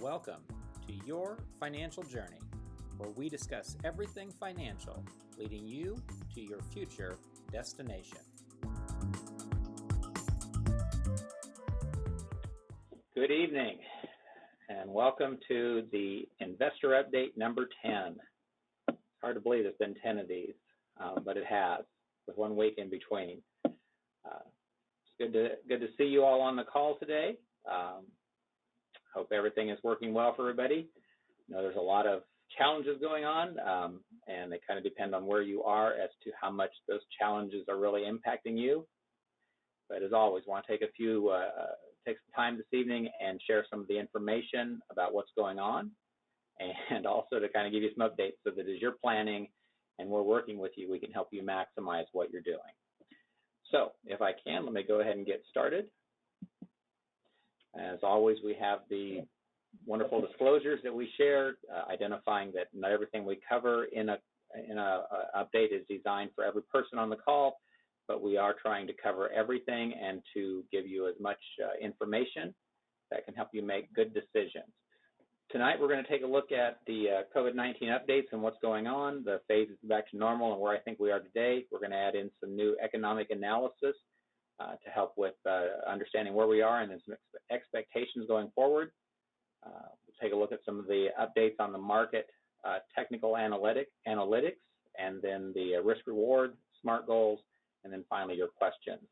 Welcome to Your Financial Journey, where we discuss everything financial, leading you to your future destination. Good evening, and welcome to the Investor Update number 10. It's hard to believe there's been 10 of these, but it has, with 1 week in between. It's good to see you all on the call today. Hope everything is working well for everybody. You know, there's a lot of challenges going on, and they kind of depend on where you are as to how much those challenges are really impacting you. But as always, I want to take some time this evening and share some of the information about what's going on, and also to kind of give you some updates so that as you're planning and we're working with you, we can help you maximize what you're doing. So if I can, let me go ahead and get started. As always, we have the wonderful disclosures that we shared, identifying that not everything we cover in a update is designed for every person on the call, but we are trying to cover everything and to give you as much information that can help you make good decisions. Tonight, we're going to take a look at the COVID-19 updates and what's going on, the phases back to normal and where I think we are today. We're going to add in some new economic analysis to help with understanding where we are and then some expectations going forward. We'll take a look at some of the updates on the market, technical analytics, and then the risk-reward, SMART goals, and then finally your questions.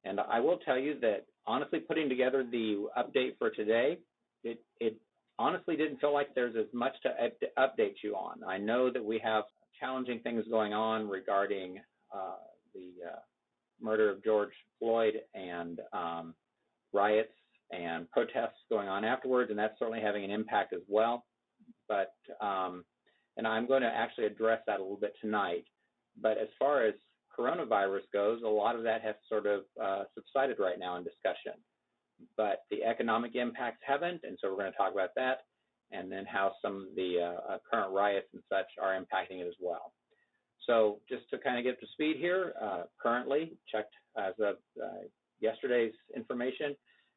And I will tell you that honestly putting together the update for today, it honestly didn't feel like there's as much to update you on. I know that we have challenging things going on regarding the murder of George Floyd and riots and protests going on afterwards, and that's certainly having an impact as well. But and I'm going to actually address that a little bit tonight. But as far as coronavirus goes, a lot of that has sort of subsided right now in discussion. But the economic impacts haven't, and so we're going to talk about that, and then how some of the current riots and such are impacting it as well. So just to kind of get up to speed here, currently, checked as of yesterday's information,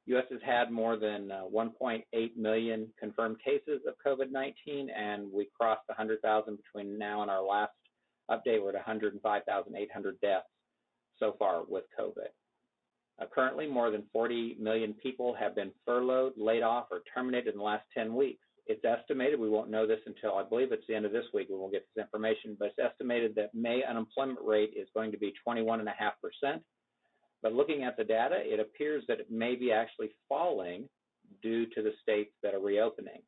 U.S. has had more than 1.8 million confirmed cases of COVID-19, and we crossed 100,000 between now and our last update. We're at 105,800 deaths so far with COVID. Currently, more than 40 million people have been furloughed, laid off, or terminated in the last 10 weeks. It's estimated, we won't know this until I believe it's the end of this week when we'll get this information, but it's estimated that May unemployment rate is going to be 21.5%. But looking at the data, it appears that it may be actually falling due to the states that are reopening.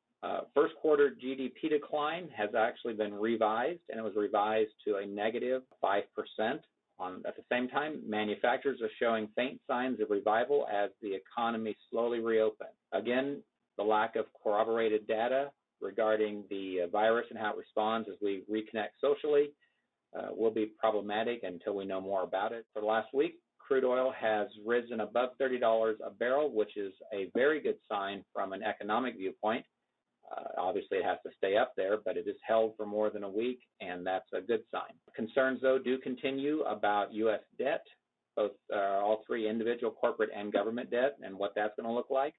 First quarter GDP decline has actually been revised, and it was revised to a negative 5%. At the same time, manufacturers are showing faint signs of revival as the economy slowly reopens. Again, the lack of corroborated data regarding the virus and how it responds as we reconnect socially will be problematic until we know more about it. For the last week, crude oil has risen above $30 a barrel, which is a very good sign from an economic viewpoint. Obviously, it has to stay up there, but it is held for more than a week, and that's a good sign. Concerns, though, do continue about U.S. debt, both all three individual, corporate, and government debt, and what that's going to look like.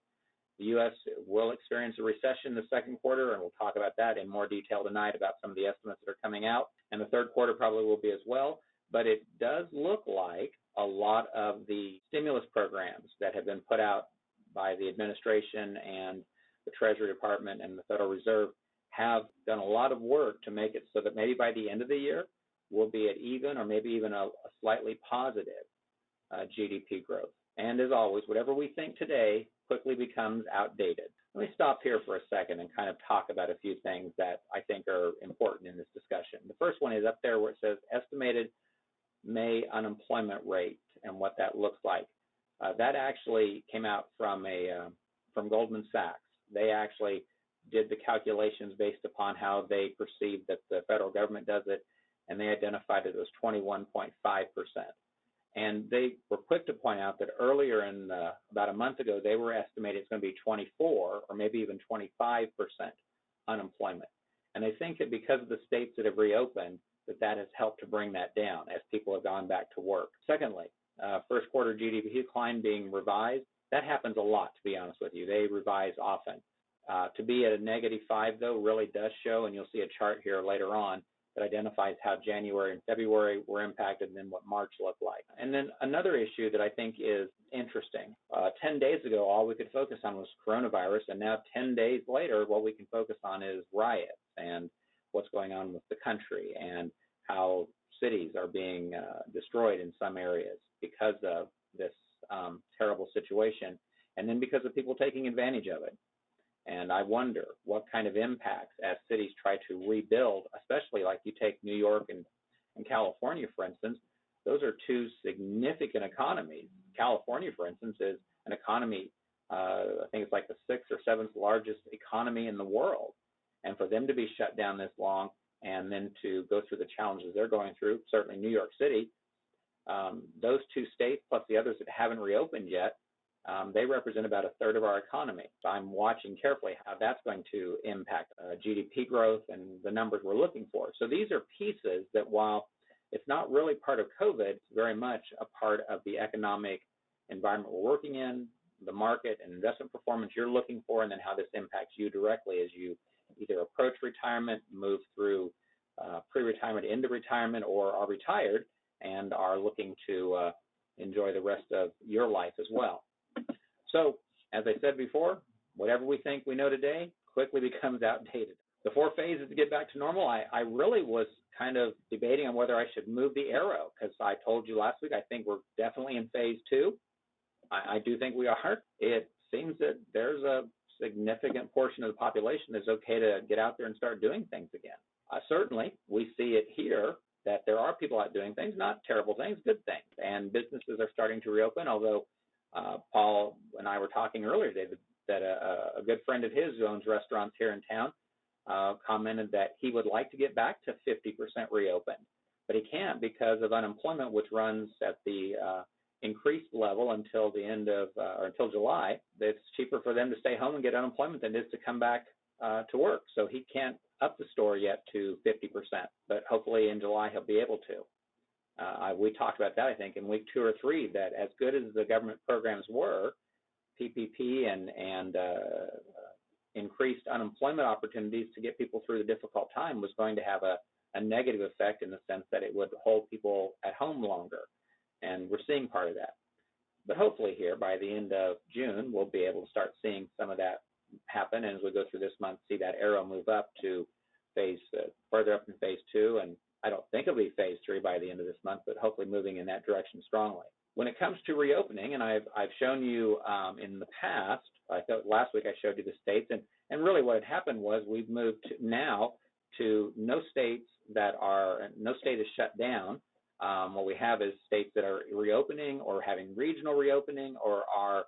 The U.S. will experience a recession in the second quarter, and we'll talk about that in more detail tonight about some of the estimates that are coming out. And the third quarter probably will be as well. But it does look like a lot of the stimulus programs that have been put out by the administration and the Treasury Department and the Federal Reserve have done a lot of work to make it so that maybe by the end of the year, we'll be at even or maybe even a slightly positive GDP growth. And as always, whatever we think today quickly becomes outdated. Let me stop here for a second and kind of talk about a few things that I think are important in this discussion. The first one is up there where it says estimated May unemployment rate and what that looks like. That actually came out from Goldman Sachs. They actually did the calculations based upon how they perceived that the federal government does it, and they identified it as 21.5%. And they were quick to point out that earlier about a month ago, they were estimating it's going to be 24 or maybe even 25% unemployment. And they think that because of the states that have reopened, that has helped to bring that down as people have gone back to work. Secondly, first quarter GDP decline being revised. That happens a lot, to be honest with you. They revise often. To be at a -5, though, really does show, and you'll see a chart here later on that identifies how January and February were impacted and then what March looked like. And then another issue that I think is interesting, 10 days ago, all we could focus on was coronavirus, and now 10 days later, what we can focus on is riots and what's going on with the country and how cities are being destroyed in some areas because of this terrible situation, and then because of people taking advantage of it. And I wonder what kind of impacts as cities try to rebuild, especially like you take New York and California, for instance. Those are two significant economies. California, for instance, is an economy, I think it's like the 6th or 7th largest economy in the world. And for them to be shut down this long and then to go through the challenges they're going through, certainly New York City, those two states plus the others that haven't reopened yet, they represent about a third of our economy. So I'm watching carefully how that's going to impact GDP growth and the numbers we're looking for. So these are pieces that, while it's not really part of COVID, it's very much a part of the economic environment we're working in, the market and investment performance you're looking for, and then how this impacts you directly as you either approach retirement, move through pre-retirement into retirement, or are retired and are looking to enjoy the rest of your life as well. So, as I said before, whatever we think we know today quickly becomes outdated. The 4 phases to get back to normal, I really was kind of debating on whether I should move the arrow, because I told you last week I think we're definitely in phase 2. I do think we are. It seems that there's a significant portion of the population that's okay to get out there and start doing things again. Certainly, we see it here that there are people out doing things, not terrible things, good things, and businesses are starting to reopen, although Paul and I were talking earlier today that a good friend of his who owns restaurants here in town commented that he would like to get back to 50% reopened, but he can't because of unemployment, which runs at the increased level until the end of or until July. It's cheaper for them to stay home and get unemployment than it is to come back to work. So he can't up the store yet to 50%, but hopefully in July he'll be able to. We talked about that, I think, in week 2 or 3, that as good as the government programs were, PPP and increased unemployment opportunities to get people through the difficult time was going to have a negative effect in the sense that it would hold people at home longer. And we're seeing part of that. But hopefully here, by the end of June, we'll be able to start seeing some of that happen. And as we go through this month, see that arrow move up to further up in phase 2. And I don't think it'll be phase 3 by the end of this month, but hopefully moving in that direction strongly. When it comes to reopening, and I've shown you in the past, I thought last week I showed you the states, and really what had happened was we've moved now to no state is shut down. What we have is states that are reopening or having regional reopening or are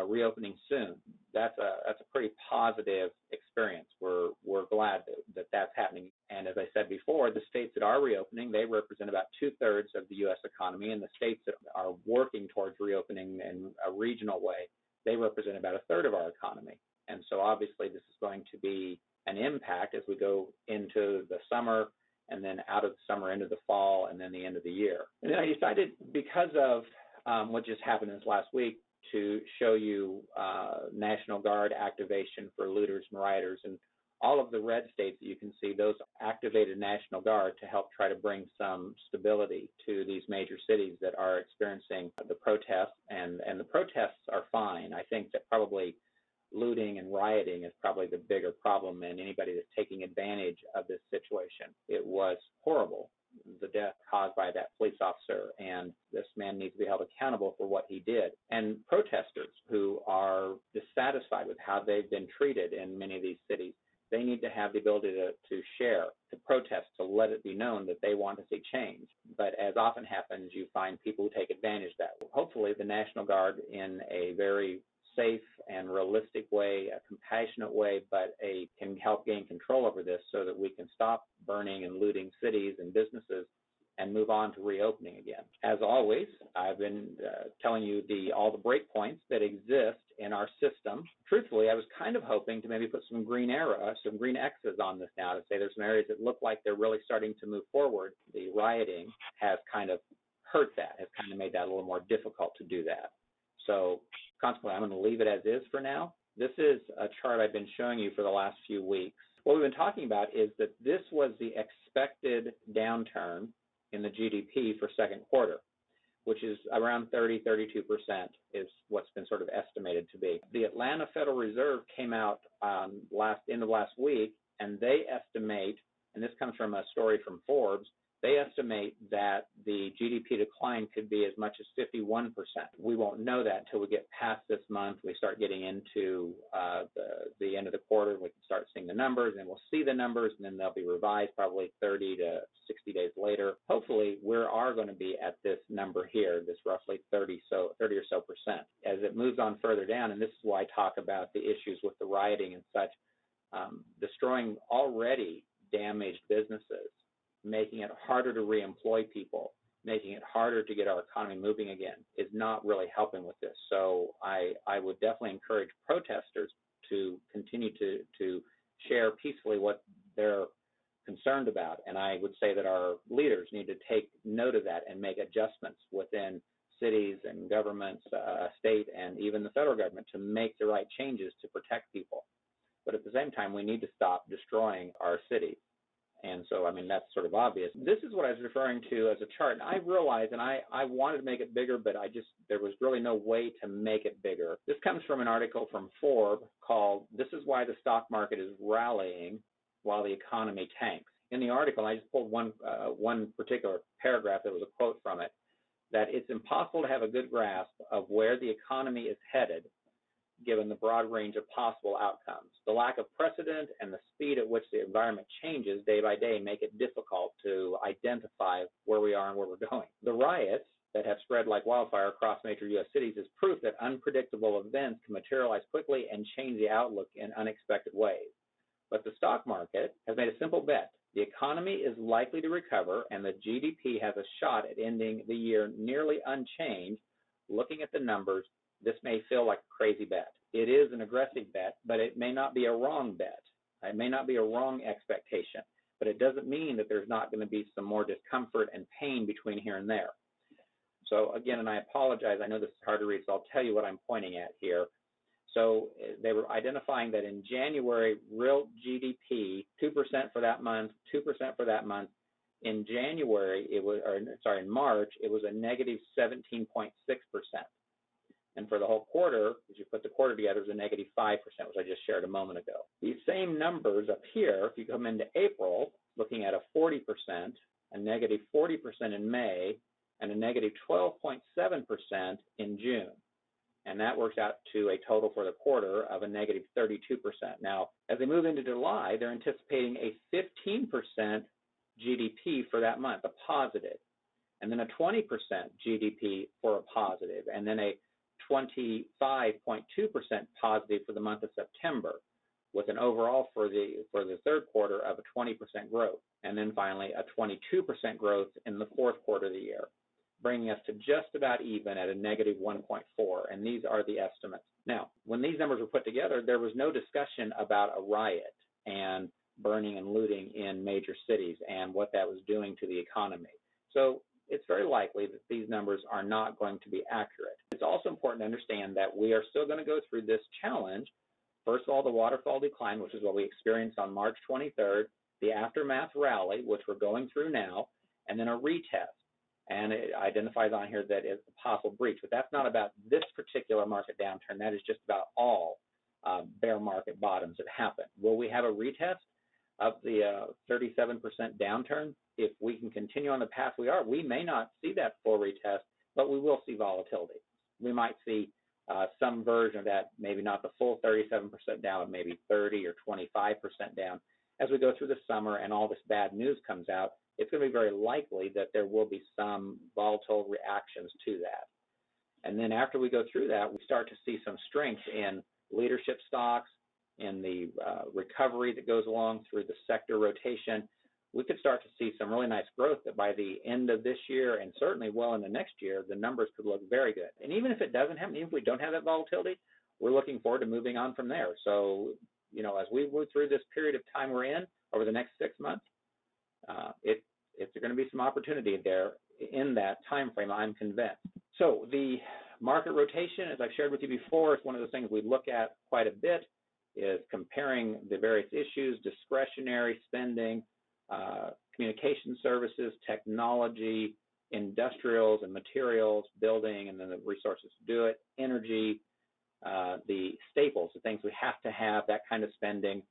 reopening soon. That's a pretty positive experience. We're glad that that's happening. And as I said before, the states that are reopening, they represent about 2/3 of the U.S. economy, and the states that are working towards reopening in a regional way, they represent about 1/3 of our economy. And so obviously this is going to be an impact as we go into the summer and then out of the summer into the fall and then the end of the year. And then I decided, because of what just happened this last week, to show you National Guard activation for looters and rioters. And all of the red states that you can see, those activated National Guard to help try to bring some stability to these major cities that are experiencing the protests. And the protests are fine. I think that probably looting and rioting is probably the bigger problem, and anybody that's taking advantage of this situation. It was horrible, the death caused by that police officer, and this man needs to be held accountable for what he did. And protesters who are dissatisfied with how they've been treated in many of these cities, they need to have the ability to share, to protest, to let it be known that they want to see change. But as often happens, you find people who take advantage of that. Hopefully the National Guard, in a very safe and realistic way, a compassionate way, but can help gain control over this so that we can stop burning and looting cities and businesses and move on to reopening again. As always, I've been telling you all the breakpoints that exist in our system. Truthfully, I was kind of hoping to maybe put some green X's on this now to say there's some areas that look like they're really starting to move forward. The rioting has kind of hurt that, has kind of made that a little more difficult to do that. So consequently, I'm going to leave it as is for now. This is a chart I've been showing you for the last few weeks. What we've been talking about is that this was the expected downturn in the GDP for second quarter, which is around 32% is what's been sort of estimated to be. The Atlanta Federal Reserve came out end of last week, and they estimate, and this comes from a story from Forbes, they estimate that the GDP decline could be as much as 51%. We won't know that until we get past this month. We start getting into the end of the quarter. We can start seeing the numbers, and we'll see the numbers, and then they'll be revised probably 30 to 60 days later. Hopefully, we are going to be at this number here, this roughly 30 or so percent. As it moves on further down, and this is why I talk about the issues with the rioting and such, destroying already damaged businesses, making it harder to reemploy people, making it harder to get our economy moving again, is not really helping with this. So I would definitely encourage protesters to continue to share peacefully what they're concerned about. And I would say that our leaders need to take note of that and make adjustments within cities and governments, state, and even the federal government to make the right changes to protect people. But at the same time, we need to stop destroying our cities. And so, I mean, that's sort of obvious. This is what I was referring to as a chart. And I realized, and I wanted to make it bigger, but there was really no way to make it bigger. This comes from an article from Forbes called, "This is Why the Stock Market is Rallying While the Economy Tanks." In the article, I just pulled one particular paragraph that was a quote from it, that it's impossible to have a good grasp of where the economy is headed given the broad range of possible outcomes. The lack of precedent and the speed at which the environment changes day by day make it difficult to identify where we are and where we're going. The riots that have spread like wildfire across major U.S. cities is proof that unpredictable events can materialize quickly and change the outlook in unexpected ways. But the stock market has made a simple bet. The economy is likely to recover, and the GDP has a shot at ending the year nearly unchanged. Looking at the numbers, this may feel like a crazy bet. It is an aggressive bet, but it may not be a wrong bet. It may not be a wrong expectation, but it doesn't mean that there's not going to be some more discomfort and pain between here and there. So again, and I apologize, I know this is hard to read, so I'll tell you what I'm pointing at here. So they were identifying that in January, real GDP, 2% for that month, 2% for that month. In January, in March, it was a negative 17.6%. And for the whole quarter, as you put the quarter together, it was a negative 5%, which I just shared a moment ago. These same numbers up here, if you come into April, looking at a 40%, a negative 40% in May, and a negative 12.7% in June. And that works out to a total for the quarter of a negative 32%. Now, as they move into July, they're anticipating a 15% GDP for that month, a positive, and then a 20% GDP for a positive, and then a 25.2% positive for the month of September, with an overall for the third quarter of a 20% growth, and then finally a 22% growth in the fourth quarter of the year, bringing us to just about even at a negative 1.4, and these are the estimates. Now, when these numbers were put together, there was no discussion about a riot and burning and looting in major cities and what that was doing to the economy. So it's very likely that these numbers are not going to be accurate. It's also important to understand that we are still going to go through this challenge. First of all, the waterfall decline, which is what we experienced on March 23rd, the aftermath rally, which we're going through now, and then a retest. And it identifies on here that it's a possible breach, but that's not about this particular market downturn. That is just about all bear market bottoms that happen. Will we have a retest of the 37% downturn? If we can continue on the path we are, we may not see that full retest, but we will see volatility. We might see some version of that, maybe not the full 37% down, maybe 30 or 25% down. As we go through the summer and all this bad news comes out, it's going to be very likely that there will be some volatile reactions to that. And then after we go through that, we start to see some strength in leadership stocks, in the recovery that goes along through the sector rotation. We could start to see some really nice growth that by the end of this year and certainly well into next year, the numbers could look very good. And even if it doesn't happen, even if we don't have that volatility, we're looking forward to moving on from there. So, as we move through this period of time we're in over the next 6 months, it's going to be some opportunity there in that time frame, I'm convinced. So the Market rotation, as I've shared with you before, is one of the things we look at quite a bit, is comparing the various issues, discretionary spending, communication services, technology, industrials and materials, building, and then the resources to do it, energy, the staples, the things we have to have, that kind of spending,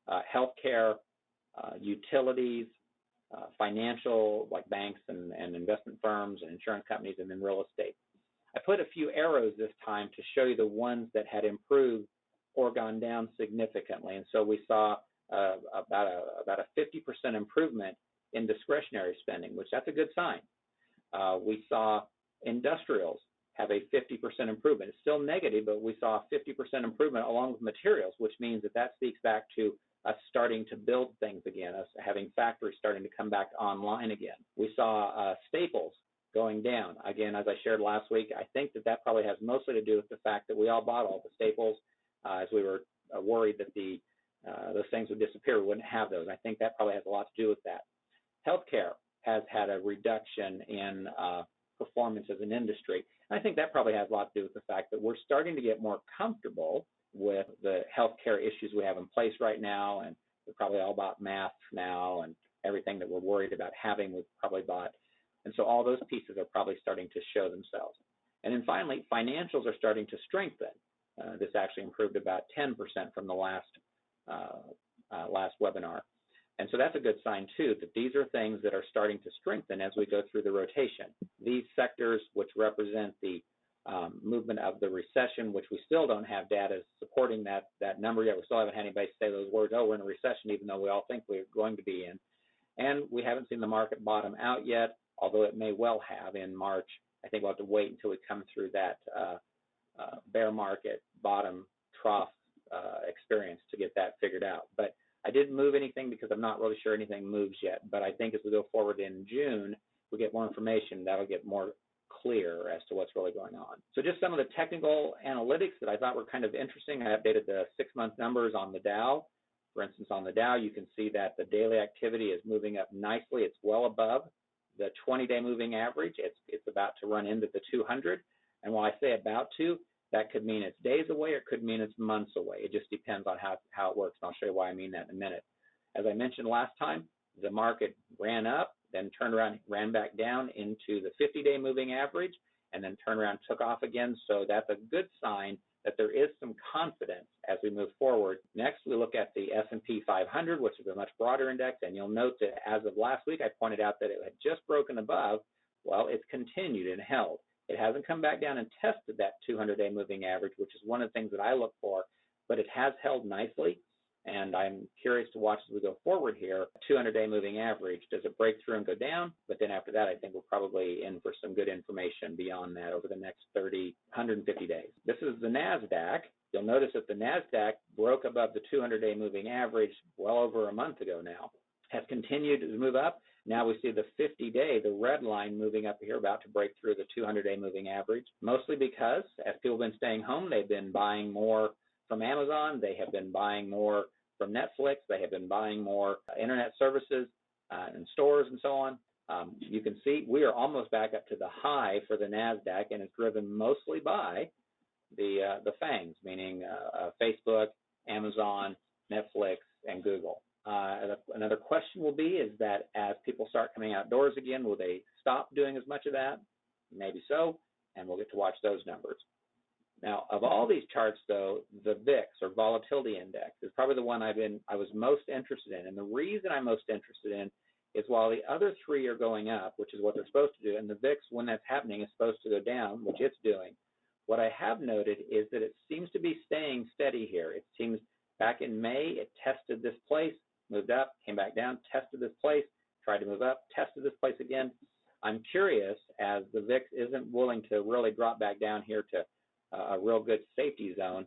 healthcare, utilities, financial, like banks and investment firms and insurance companies, and then real estate. I put a few arrows this time to show you the ones that had improved or gone down significantly. And so we saw about a 50% improvement in discretionary spending, which that's a good sign. We saw industrials have a 50% improvement. It's still negative, but we saw a 50% improvement along with materials, which means that speaks back to us starting to build things again, us having factories starting to come back online again. We saw staples going down. Again, as I shared last week, I think that probably has mostly to do with the fact that we all bought all the staples as we were worried that those things would disappear. We wouldn't have those. I think that probably has a lot to do with that. Healthcare has had a reduction in performance as an industry. And I think that probably has a lot to do with the fact that we're starting to get more comfortable with the healthcare issues we have in place right now, and we're probably all bought masks now, and everything that we're worried about having we've probably bought. And so all those pieces are probably starting to show themselves. And then finally, financials are starting to strengthen. This actually improved about 10% from the last webinar. And so that's a good sign, too, that these are things that are starting to strengthen as we go through the rotation. These sectors, which represent the movement of the recession, which we still don't have data supporting that number yet. We still haven't had anybody say those words, oh, we're in a recession, even though we all think we're going to be in. And we haven't seen the market bottom out yet, although it may well have in March. I think we'll have to wait until we come through that bear market bottom trough experience to get that figured out. But I didn't move anything because I'm not really sure anything moves yet. But I think as we go forward in June, we get more information, that'll get more clear as to what's really going on. So just some of the technical analytics that I thought were kind of interesting. I updated the 6-month numbers on the Dow. For instance, on the Dow, you can see that the daily activity is moving up nicely. It's well above the 20-day moving average. It's about to run into the 200. And while I say about to, that could mean it's days away or it could mean it's months away. It just depends on how it works, and I'll show you why I mean that in a minute. As I mentioned last time, the market ran up, then turned around, ran back down into the 50-day moving average, and then turned around, took off again. So that's a good sign that there is some confidence as we move forward. Next, we look at the S&P 500, which is a much broader index, and you'll note that as of last week, I pointed out that it had just broken above. Well, it's continued and held. It hasn't come back down and tested that 200-day moving average, which is one of the things that I look for, but it has held nicely, and I'm curious to watch as we go forward here. 200-day moving average, does it break through and go down? But then after that, I think we're probably in for some good information beyond that over the next 150 days. This is the NASDAQ. You'll notice that the NASDAQ broke above the 200-day moving average well over a month ago now. Has continued to move up. Now we see the 50-day, the red line moving up here, about to break through the 200-day moving average, mostly because as people have been staying home, they've been buying more from Amazon, they have been buying more from Netflix, they have been buying more internet services and stores and so on. You can see we are almost back up to the high for the NASDAQ, and it's driven mostly by the FANGs, meaning Facebook, Amazon, Netflix, and Google. Another question will be is that as people start coming outdoors again, will they stop doing as much of that? Maybe so, and we'll get to watch those numbers. Now, of all these charts, though, the VIX, or Volatility Index, is probably the one I was most interested in. And the reason I'm most interested in is while the other three are going up, which is what they're supposed to do, and the VIX, when that's happening, is supposed to go down, which it's doing, what I have noted is that it seems to be staying steady here. It seems back in May, it tested this place, moved up, came back down, tested this place, tried to move up, tested this place again. I'm curious, as the VIX isn't willing to really drop back down here to a real good safety zone,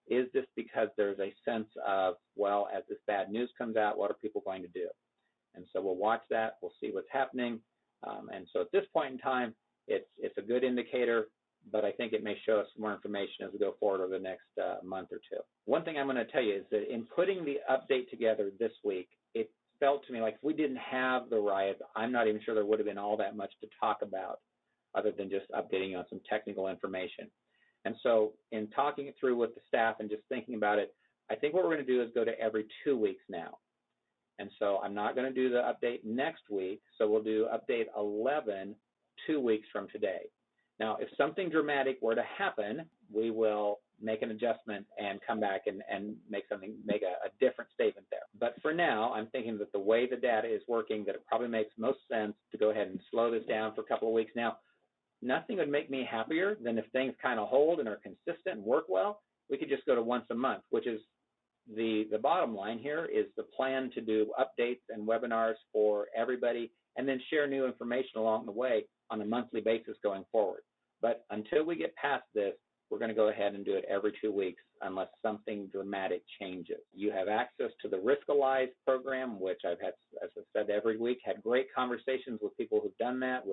is this because there's a sense of, well, as this bad news comes out, what are people going to do? And so we'll watch that. We'll see what's happening. And so at this point in time, it's a good indicator, but I think it may show us some more information as we go forward over the next month or two. One thing I'm going to tell you is that in putting the update together this week, it felt to me like if we didn't have the riots, I'm not even sure there would have been all that much to talk about. other than just updating you on some technical information. And so in talking it through with the staff and just thinking about it, I think what we're going to do is go to every 2 weeks now. And so I'm not going to do the update next week, so we'll do update 11 2 weeks from today. Now, if something dramatic were to happen, we will make an adjustment and come back and make a different statement there. But for now, I'm thinking that the way the data is working, that it probably makes most sense to go ahead and slow this down for a couple of weeks. Now, nothing would make me happier than if things kind of hold and are consistent and work well. We could just go to once a month, which is the bottom line here is the plan to do updates and webinars for everybody and then share new information along the way on a monthly basis going forward. But until we get past this, we're going to go ahead and do it every 2 weeks unless something dramatic changes. You have access to the Riskalyze program, which I've had, as I said, every week, had great conversations with people who've done that.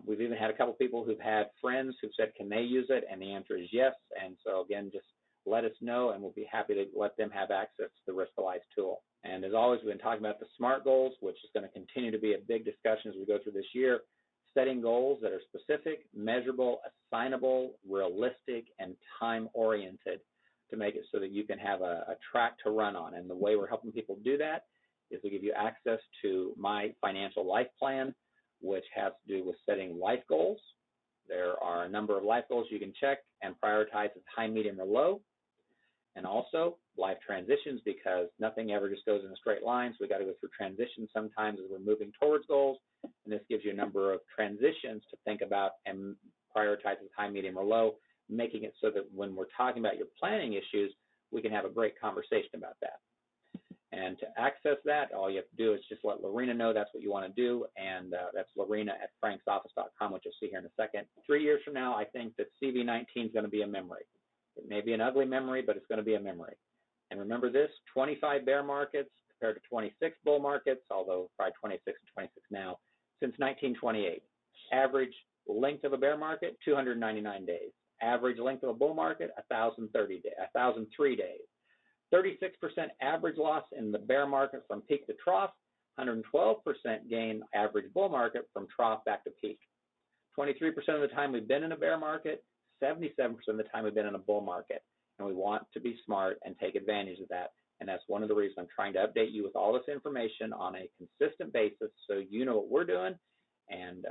We've even had a couple people who've had friends who've said, can they use it? And the answer is yes. And so again, just let us know and we'll be happy to let them have access to the Riskalyze tool. And as always, we've been talking about the SMART goals, which is going to continue to be a big discussion as we go through this year. Setting goals that are specific, measurable, assignable, realistic, and time-oriented to make it so that you can have a track to run on. And the way we're helping people do that is we give you access to my financial life plan, which has to do with setting life goals. There are a number of life goals you can check and prioritize as high, medium, or low. And also life transitions, because nothing ever just goes in a straight line. So we got to go through transitions sometimes as we're moving towards goals. And this gives you a number of transitions to think about and prioritize as high, medium, or low, making it so that when we're talking about your planning issues, we can have a great conversation about that. And to access that, all you have to do is just let Lorena know that's what you want to do. And that's Lorena@franksoffice.com, which you'll see here in a second. 3 years from now, I think that CV19 is going to be a memory. It may be an ugly memory, but it's going to be a memory. And remember this, 25 bear markets compared to 26 bull markets, although probably 26 and 26 now, since 1928. Average length of a bear market, 299 days. Average length of a bull market, 1,003 days. 36% average loss in the bear market from peak to trough, 112% gain average bull market from trough back to peak. 23% of the time we've been in a bear market, 77% of the time we've been in a bull market. And we want to be smart and take advantage of that. And that's one of the reasons I'm trying to update you with all this information on a consistent basis so you know what we're doing and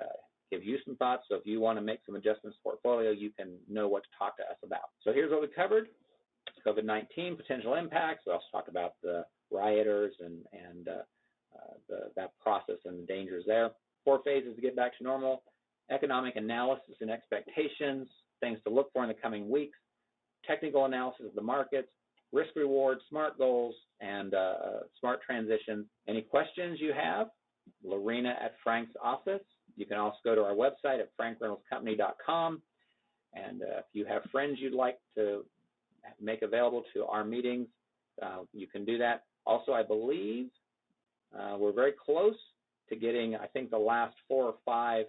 give you some thoughts. So if you want to make some adjustments to portfolio, you can know what to talk to us about. So here's what we covered. COVID-19, potential impacts. We also talked about the rioters and that process and the dangers there. 4 phases to get back to normal. Economic analysis and expectations, things to look for in the coming weeks. Technical analysis of the markets, risk reward, SMART goals, and SMART transitions. Any questions you have, Lorena at Frank's office. You can also go to our website at frankreynoldscompany.com. And if you have friends you'd like to make available to our meetings, you can do that. Also, I believe we're very close to getting, I think, the last 4 or 5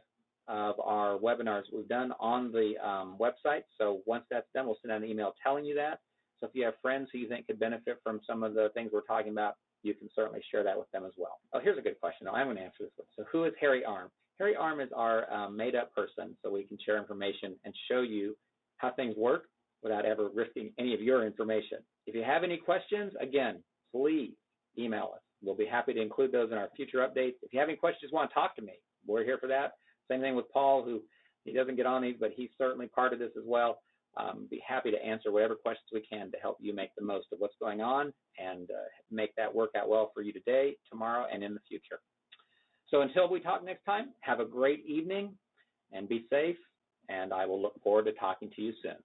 of our webinars we've done on the website. So once that's done, we'll send out an email telling you that. So if you have friends who you think could benefit from some of the things we're talking about, you can certainly share that with them as well. Oh, here's a good question. I'm going to answer this one. So who is Harry Arm? Harry Arm is our made-up person, so we can share information and show you how things work without ever risking any of your information. If you have any questions, again, please email us. We'll be happy to include those in our future updates. If you have any questions, just want to talk to me, we're here for that. Same thing with Paul, who he doesn't get on these, but he's certainly part of this as well. Be happy to answer whatever questions we can to help you make the most of what's going on and make that work out well for you today, tomorrow, and in the future. So until we talk next time, have a great evening and be safe, and I will look forward to talking to you soon.